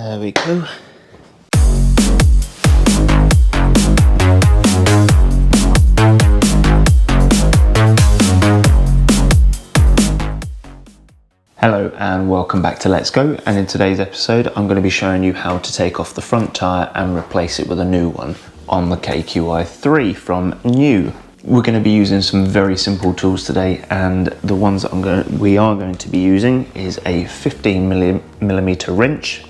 There we go. Hello and welcome back to Let's Go, and in today's episode I'm going to be showing you how to take off the front tyre and replace it with a new one on the KQI3 from NIU. We're going to be using some very simple tools today, and the ones that we are going to be using is a 15mm wrench,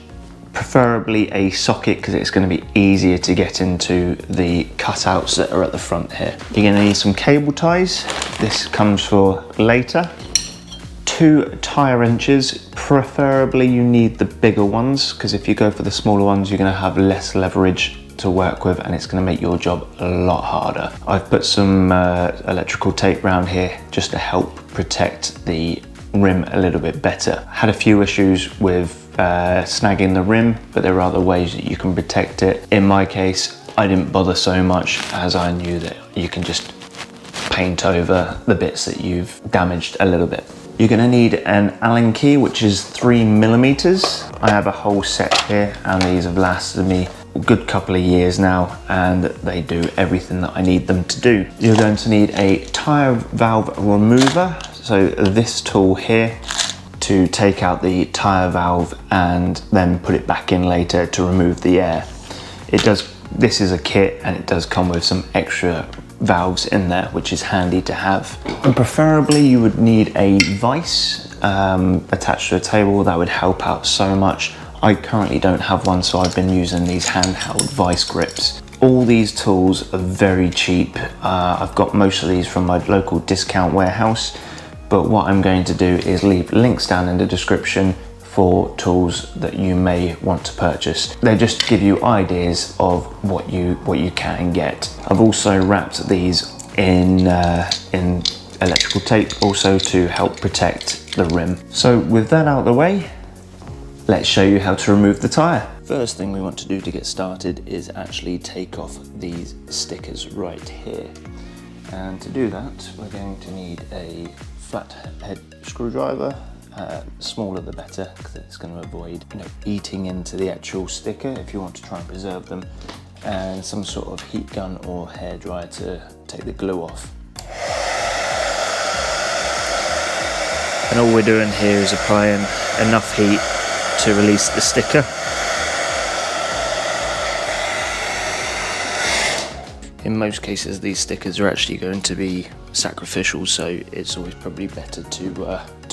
preferably a socket because it's going to be easier to get into the cutouts that are at the front here. You're going to need some cable ties. This comes for later. 2 tyre wrenches, preferably you need the bigger ones, because if you go for the smaller ones you're going to have less leverage to work with and it's going to make your job a lot harder. I've put some electrical tape around here just to help protect the rim a little bit better. Had a few issues with snagging the rim, but there are other ways that you can protect it. In my case, I didn't bother so much, as I knew that you can just paint over the bits that you've damaged a little bit. You're going to need an Allen key, which is 3mm. I have a whole set here and these have lasted me a good couple of years now, and they do everything that I need them to do. You're going to need a tyre valve remover, so this tool here to take out the tyre valve and then put it back in later to remove the air. This is a kit and it does come with some extra valves in there, which is handy to have. And preferably you would need a vise attached to a table. That would help out so much. I currently don't have one, so I've been using these handheld vise grips. All these tools are very cheap. I've got most of these from my local discount warehouse, but what I'm going to do is leave links down in the description for tools that you may want to purchase. They just give you ideas of what you can get. I've also wrapped these in electrical tape also to help protect the rim. So with that out of the way, let's show you how to remove the tyre. First thing we want to do to get started is actually take off these stickers right here. And to do that, we're going to need a flat head screwdriver. Smaller the better, because it's going to avoid eating into the actual sticker if you want to try and preserve them, and some sort of heat gun or hairdryer to take the glue off. And all we're doing here is applying enough heat to release the sticker. In most cases these stickers are actually going to be sacrificial, so it's always probably better to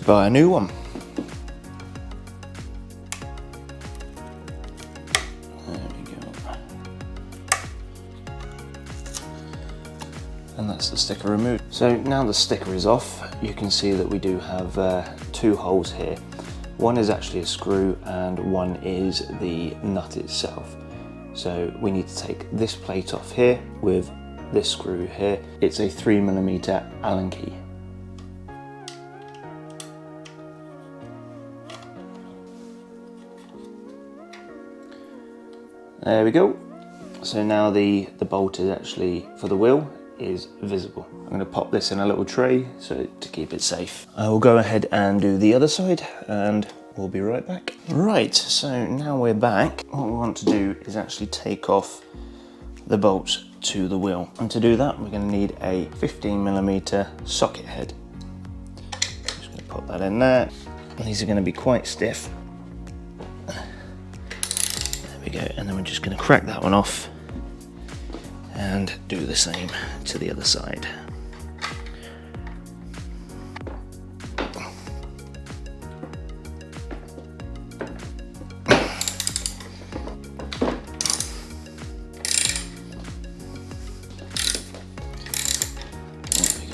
buy a new one. There we go. And that's the sticker removed. So now the sticker is off, you can see that we do have 2 holes here. One is actually a screw and one is the nut itself. So we need to take this plate off here with this screw here. It's a 3mm Allen key. There we go. So now the bolt is actually, for the wheel, is visible. I'm going to pop this in a little tray so to keep it safe. I will go ahead and do the other side and we'll be right back. Right, so now we're back. What we want to do is actually take off the bolts to the wheel. And to do that, we're going to need a 15mm socket head. Just going to pop that in there. And these are going to be quite stiff. There we go. And then we're just going to crack that one off and do the same to the other side.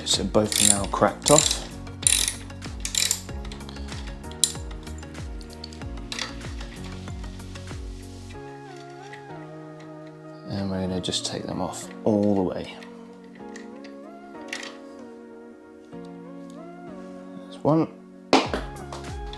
So both are now cracked off. And we're going to just take them off all the way. There's one.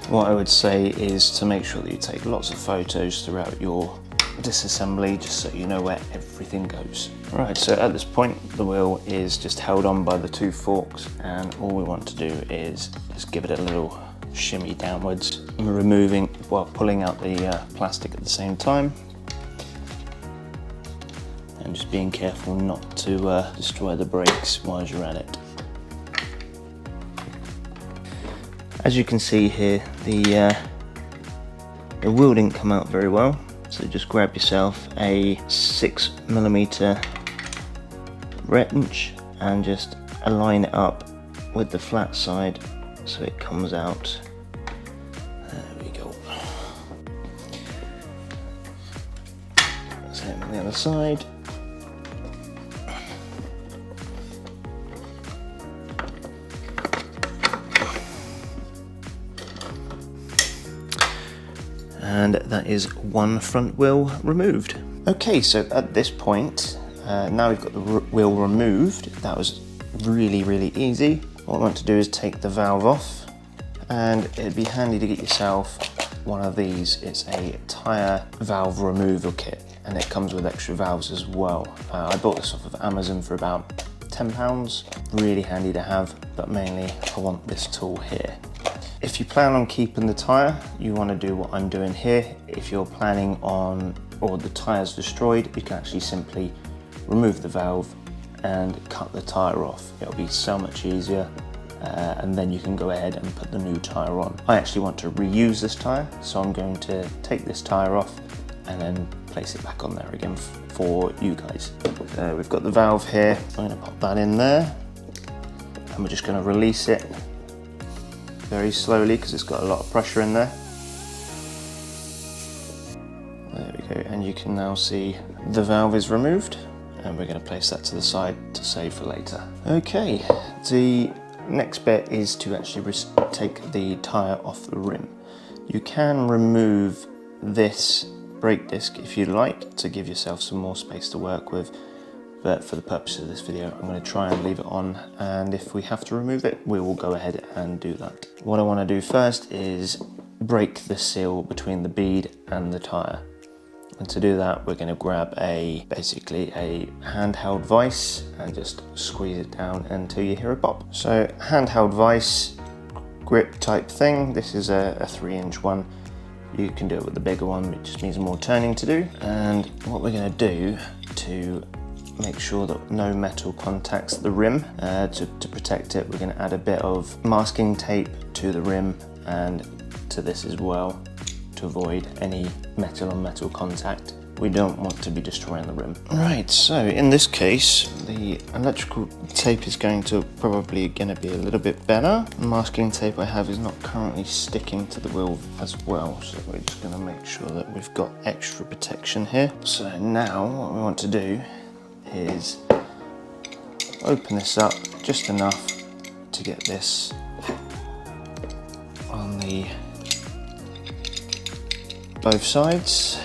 What I would say is to make sure that you take lots of photos throughout your disassembly, just so you know where everything goes. Right, so at this point the wheel is just held on by the two forks, and all we want to do is just give it a little shimmy downwards, removing while pulling out the plastic at the same time. And just being careful not to destroy the brakes while you're at it. As you can see here, the wheel didn't come out very well, so just grab yourself a 6mm wrench and just align it up with the flat side so it comes out. There we go. Same on the other side. And that is one front wheel removed. Okay, so at this point, now we've got the wheel removed. That was really easy. What I want to do is take the valve off, and it'd be handy to get yourself one of these. It's a tyre valve removal kit, and it comes with extra valves as well. I bought this off of Amazon for about £10. Really handy to have, but mainly I want this tool here. If you plan on keeping the tyre, you want to do what I'm doing here. If you're planning on, or the tyre's destroyed, you can actually simply remove the valve and cut the tyre off. It'll be so much easier, and then you can go ahead and put the new tyre on. I actually want to reuse this tyre, so I'm going to take this tyre off and then place it back on there again for you guys. So we've got the valve here. I'm going to pop that in there, and we're just going to release it very slowly because it's got a lot of pressure in there. There we go, and you can now see the valve is removed, and we're going to place that to the side to save for later. Okay, the next bit is to actually take the tyre off the rim. You can remove this brake disc if you like to give yourself some more space to work with, but for the purpose of this video, I'm going to try and leave it on, and if we have to remove it, we will go ahead and do that. What I want to do first is break the seal between the bead and the tyre. And to do that, we're going to grab basically a handheld vise and just squeeze it down until you hear a pop. So handheld vise, grip type thing. This is a 3-inch one. You can do it with the bigger one, it just means more turning to do. And what we're going to do to make sure that no metal contacts the rim, to protect it, we're going to add a bit of masking tape to the rim and to this as well to avoid any metal on metal contact. We don't want to be destroying the rim. Right, so in this case, the electrical tape is probably going to be a little bit better. The masking tape I have is not currently sticking to the wheel as well, so we're just going to make sure that we've got extra protection here. So now what we want to do is open this up just enough to get this on the both sides,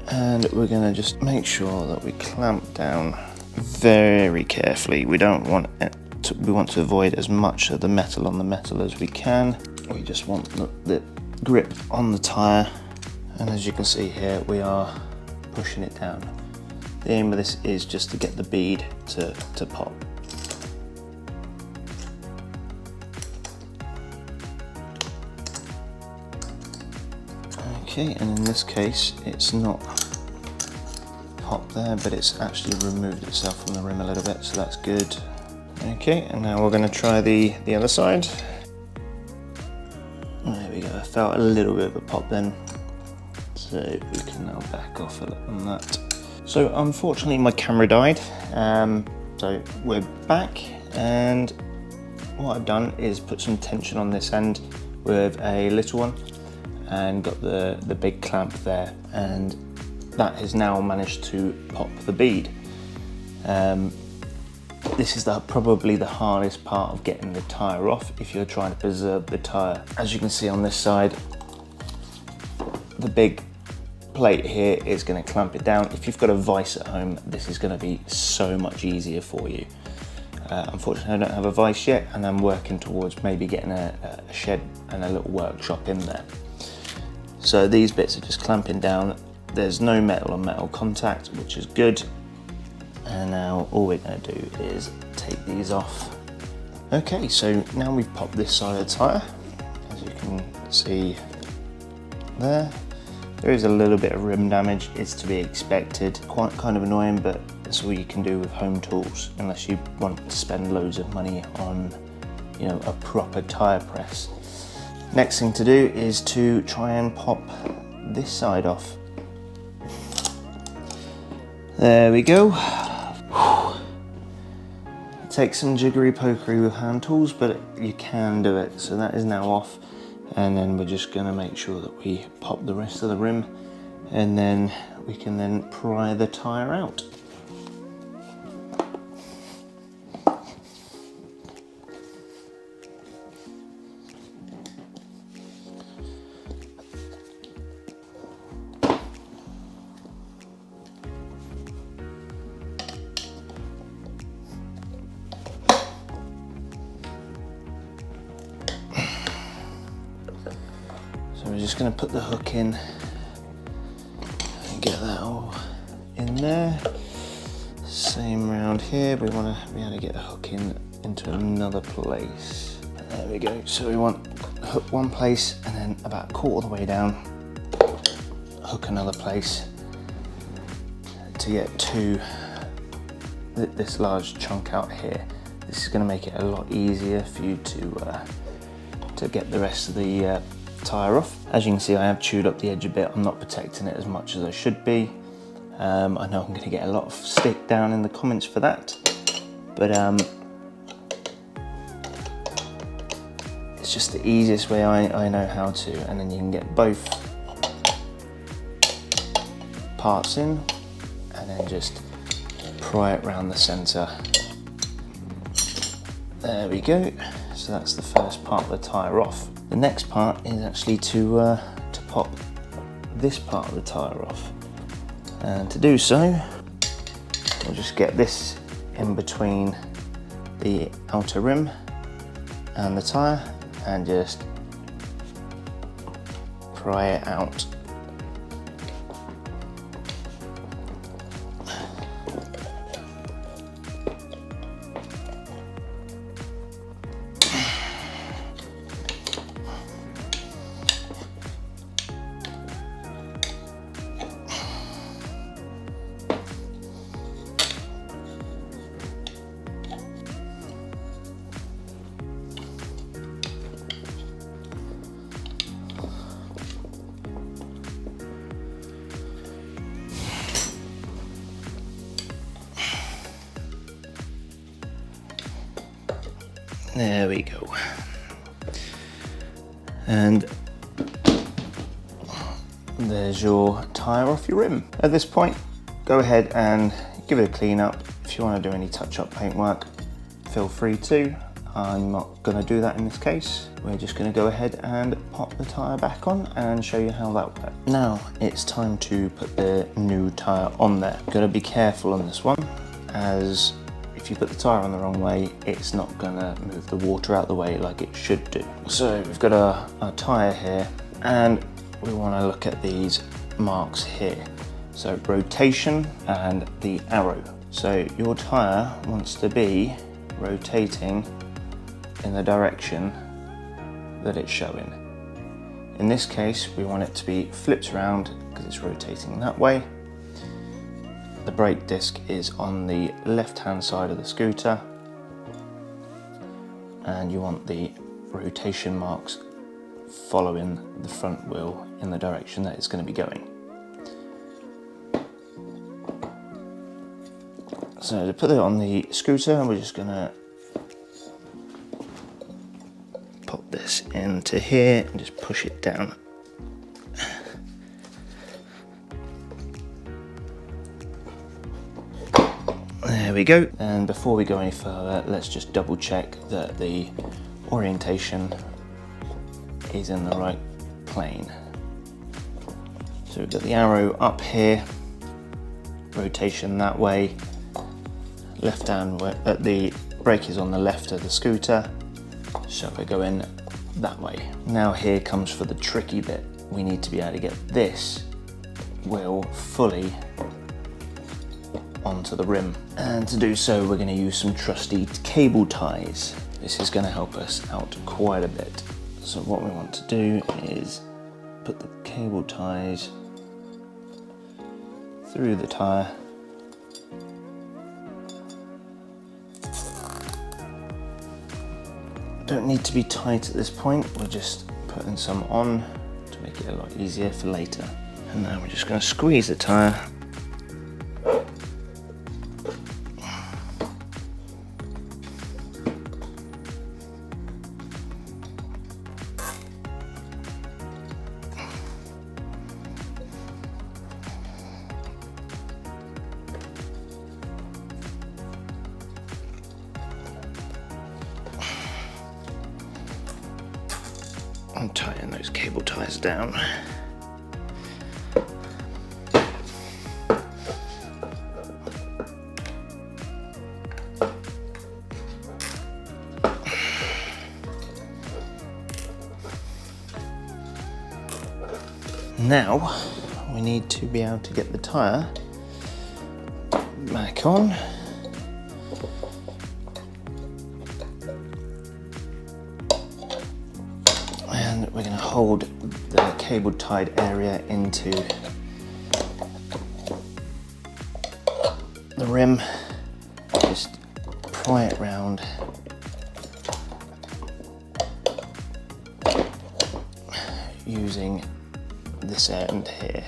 and we're going to just make sure that we clamp down very carefully. We don't want it to, we want to avoid as much of the metal on the metal as we can. We just want the grip on the tyre, and as you can see here, we are pushing it down. The aim of this is just to get the bead to pop. Okay, and in this case, it's not popped there, but it's actually removed itself from the rim a little bit, so that's good. Okay, and now we're going to try the other side. There we go, I felt a little bit of a pop then, so we can now back off a little on that. So unfortunately my camera died, so we're back, and what I've done is put some tension on this end with a little one and got the big clamp there, and that has now managed to pop the bead. This is probably the hardest part of getting the tyre off if you're trying to preserve the tyre. As you can see on this side, the big plate here is going to clamp it down. If you've got a vise at home, this is going to be so much easier for you. Unfortunately, I don't have a vise yet, and I'm working towards maybe getting a shed and a little workshop in there. So these bits are just clamping down. There's no metal on metal contact, which is good. And now all we're going to do is take these off. Okay, so now we've popped this side of the tyre. As you can See there? There is a little bit of rim damage. It's to be expected. Quite kind of annoying, but that's all you can do with home tools unless you want to spend loads of money on, you know, a proper tyre press. Next thing to do is to try and pop this side off. There we go. It takes some jiggery pokery with hand tools, but you can do it. So that is now off. And then we're just gonna make sure that we pop the rest of the rim, and then we can then pry the tyre out. So we're just going to put the hook in and get that all in there. Same round here, we want to be able to get a hook in into another place. There we go. So we want hook one place and then about a quarter of the way down, hook another place to get to this large chunk out here. This is going to make it a lot easier for you to get the rest of the tyre off. As you can see, I have chewed up the edge a bit. I'm not protecting it as much as I should be. I know I'm going to get a lot of stick down in the comments for that, but it's just the easiest way I know how to, and then you can get both parts in and then just pry it around the centre. There we go. So that's the first part of the tyre off. The next part is actually to pop this part of the tyre off. And to do so, we'll just get this in between the outer rim and the tyre and just pry it out. There we go. And there's your tyre off your rim. At this point, go ahead and give it a clean up. If you want to do any touch-up paintwork, feel free to. I'm not going to do that in this case. We're just going to go ahead and pop the tyre back on and show you how that works. Now it's time to put the new tyre on there. Got to be careful on this one, as if you put the tyre on the wrong way, it's not gonna move the water out the way like it should do. So we've got our tyre here, and we wanna look at these marks here. So rotation and the arrow. So your tyre wants to be rotating in the direction that it's showing. In this case, we want it to be flipped around because it's rotating that way. The brake disc is on the left-hand side of the scooter, and you want the rotation marks following the front wheel in the direction that it's going to be going. So to put it on the scooter, we're just going to pop this into here and just push it down. There we go. And before we go any further, let's just double check that the orientation is in the right plane. So we've got the arrow up here, rotation that way, left hand, the brake is on the left of the scooter, so we're going that way. Now here comes for the tricky bit. We need to be able to get this wheel fully onto the rim, and to do so we're going to use some trusty cable ties. This is going to help us out quite a bit. So what we want to do is put the cable ties through the tyre. Don't need to be tight at this point, we're just putting some on to make it a lot easier for later. And now we're just going to squeeze the tyre. And tighten those cable ties down. Now we need to be able to get the tyre back on. And we're going to hold the cable tied area into the rim, just pry it round, using this end here.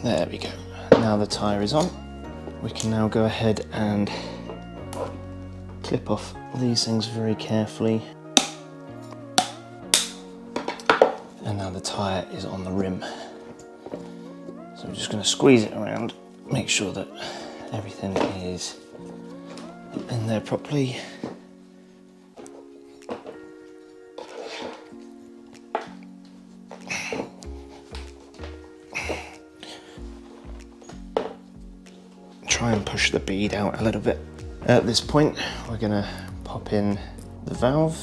There we go. Now the tyre is on. We can now go ahead and clip off these things very carefully. And now the tyre is on the rim. So I'm just going to squeeze it around, make sure that everything is in there properly. Try and push the bead out a little bit. At this point, we're gonna pop in the valve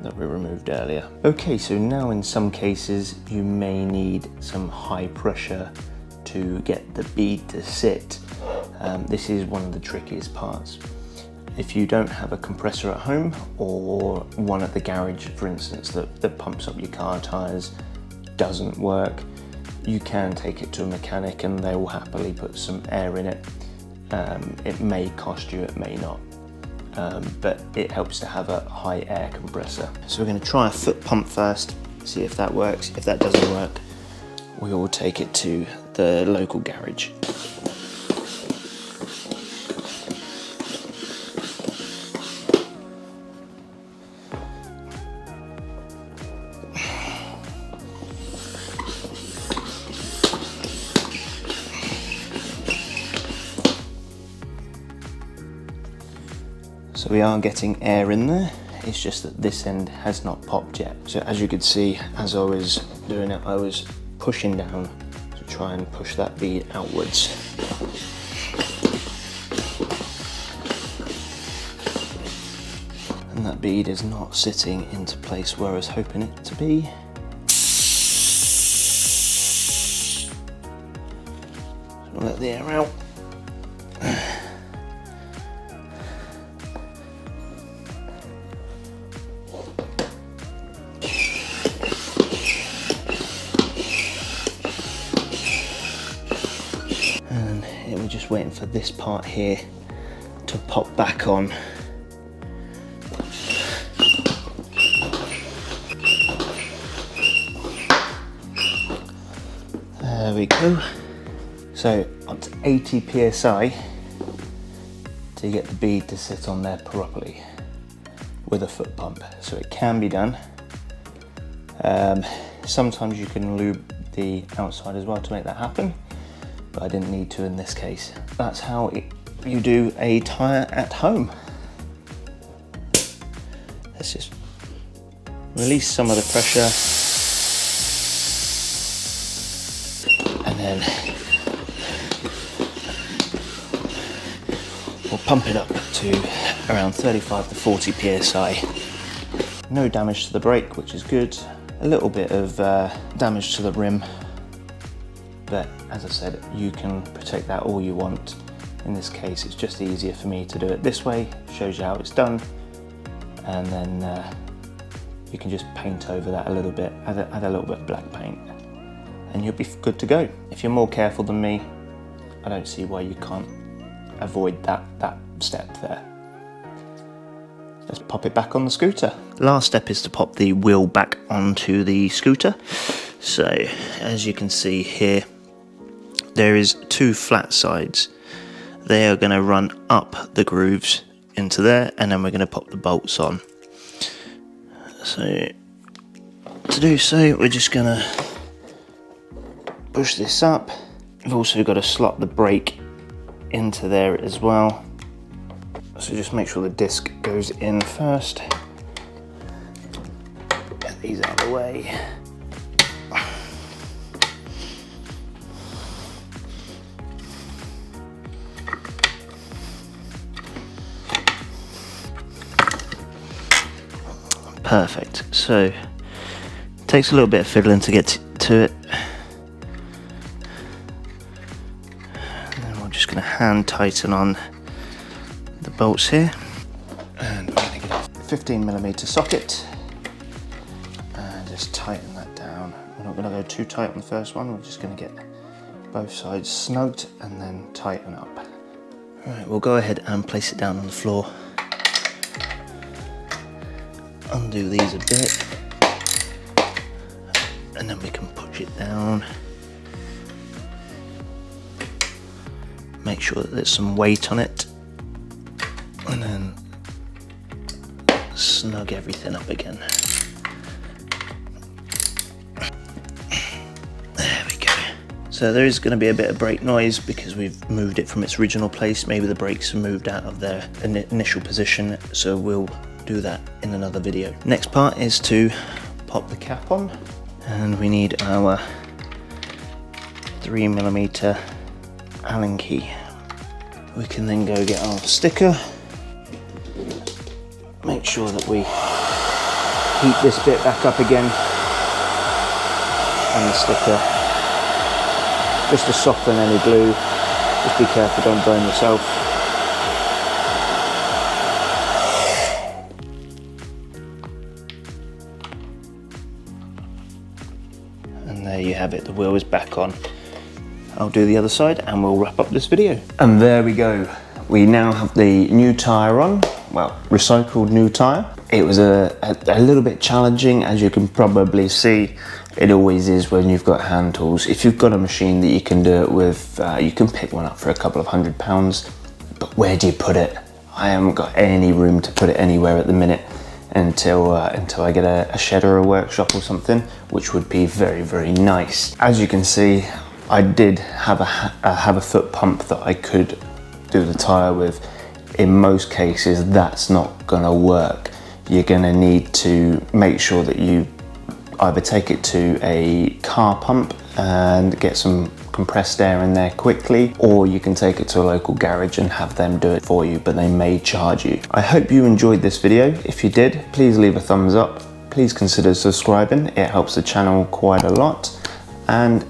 that we removed earlier. Okay, so now in some cases, you may need some high pressure to get the bead to sit. This is one of the trickiest parts. If you don't have a compressor at home, or one at the garage, for instance, that pumps up your car tires, doesn't work, you can take it to a mechanic and they will happily put some air in it. It may cost you, it may not, but it helps to have a high air compressor. So we're going to try a foot pump first, see if that works. If that doesn't work, we will take it to the local garage. So we are getting air in there, it's just that this end has not popped yet. So as you could see, as I was doing it, I was pushing down to try and push that bead outwards. And that bead is not sitting into place where I was hoping it to be. So let the air out. We're just waiting for this part here to pop back on. There we go. So up to 80 psi to get the bead to sit on there properly with a foot pump. So it can be done. Sometimes you can lube the outside as well to make that happen, but I didn't need to in this case. That's how you do a tyre at home. Let's just release some of the pressure, and then we'll pump it up to around 35 to 40 psi. No damage to the brake, which is good. A little bit of damage to the rim, but as I said, you can protect that all you want. In this case, it's just easier for me to do it this way. Shows you how it's done, and then you can just paint over that a little bit, add a little bit of black paint, and you'll be good to go. If you're more careful than me, I don't see why you can't avoid that step there. Let's pop it back on the scooter. Last step is to pop the wheel back onto the scooter. So as you can see here, there is two flat sides. They are going to run up the grooves into there, and then we're going to pop the bolts on. So to do so, we're just going to push this up. We've also got to slot the brake into there as well. So just make sure the disc goes in first. Get these out of the way. Perfect. So it takes a little bit of fiddling to get to it. And then we're just going to hand tighten on the bolts here, and we're going to get a 15mm socket and just tighten that down. We're not going to go too tight on the first one, we're just going to get both sides snugged and then tighten up. Alright, we'll go ahead and place it down on the floor, undo these a bit, and then we can push it down. Make sure that there's some weight on it, and then snug everything up again. There we go. So there is going to be a bit of brake noise because we've moved it from its original place. Maybe the brakes are moved out of their initial position, so we'll do that in another video. Next part is to pop the cap on, and we need our 3mm Allen key. We can then go get our sticker. Make sure that we heat this bit back up again, and the sticker, just to soften any glue. Just be careful, don't burn yourself. And there you have it, the wheel is back on. I'll do the other side and we'll wrap up this video. And there we go. We now have the new tyre on. Well, recycled new tyre. It was a little bit challenging, as you can probably see. It always is when you've got hand tools. If you've got a machine that you can do it with, you can pick one up for a couple of £100, but where do you put it? I haven't got any room to put it anywhere at the minute until I get a shed or a workshop or something, which would be very, very nice. As you can see, I did have a foot pump that I could do the tyre with. In most cases, that's not gonna work. You're gonna need to make sure that you either take it to a car pump and get some compressed air in there quickly, or you can take it to a local garage and have them do it for you, but they may charge you. I hope you enjoyed this video. If you did, please leave a thumbs up. Please consider subscribing. It helps the channel quite a lot. And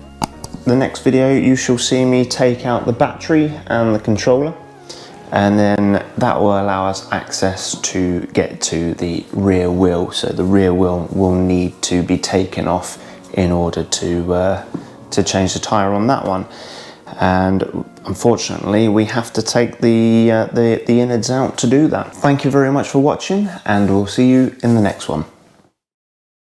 the next video, you shall see me take out the battery and the controller, and then that will allow us access to get to the rear wheel. So the rear wheel will need to be taken off in order to change the tyre on that one. And unfortunately, we have to take the innards out to do that. Thank you very much for watching, and we'll see you in the next one.